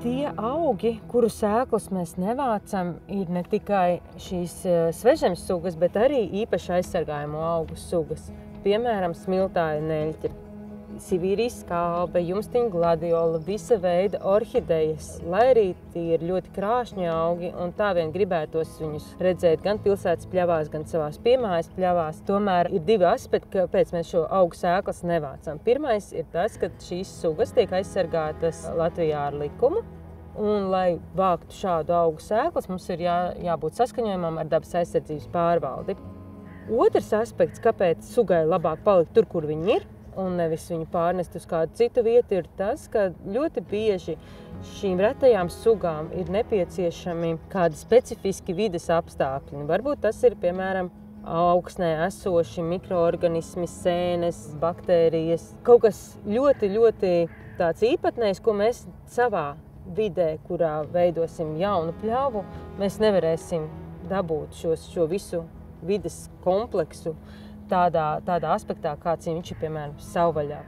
Tie augi, kuru sēklas mēs nevācam, ir ne tikai šīs svežzemes sugas, bet arī īpaši aizsargājamo augu sugas. Piemēram, smiltāja neļķe, Sibīrijas skābe, jumstiņa gladiola, visa veida orhidejas, lai arī tie ir ļoti krāšņi augi un tā vien gribētos viņus redzēt gan pilsētas pļavās, gan savās piemājas pļavās. Tomēr ir divi aspekti, kāpēc mēs šo augu sēklas nevācam. Pirmais ir tas, ka šīs sugas tiek aizsargātas Latvijā ar likumu. Un, lai vāktu šādu augu sēklas, mums ir jābūt saskaņojumam ar dabas aizsardzības pārvaldi. Otrs aspekts, kāpēc sugai labāk palikt tur, kur viņi ir, un nevis viņu pārnest uz kādu citu vietu, ir tas, ka ļoti bieži šīm retajām sugām ir nepieciešami kādi specifiski vides apstākļi. Varbūt tas ir, piemēram, augsnē esoši mikroorganismi, sēnes, baktērijas. Kaut kas ļoti, ļoti tāds īpatnējs, ko mēs savā vidē, kurā veidosim jaunu pļavu, mēs nevarēsim dabūt šo visu vides kompleksu tādā aspektā, kāds viņš ir, piemēram, savvaļā.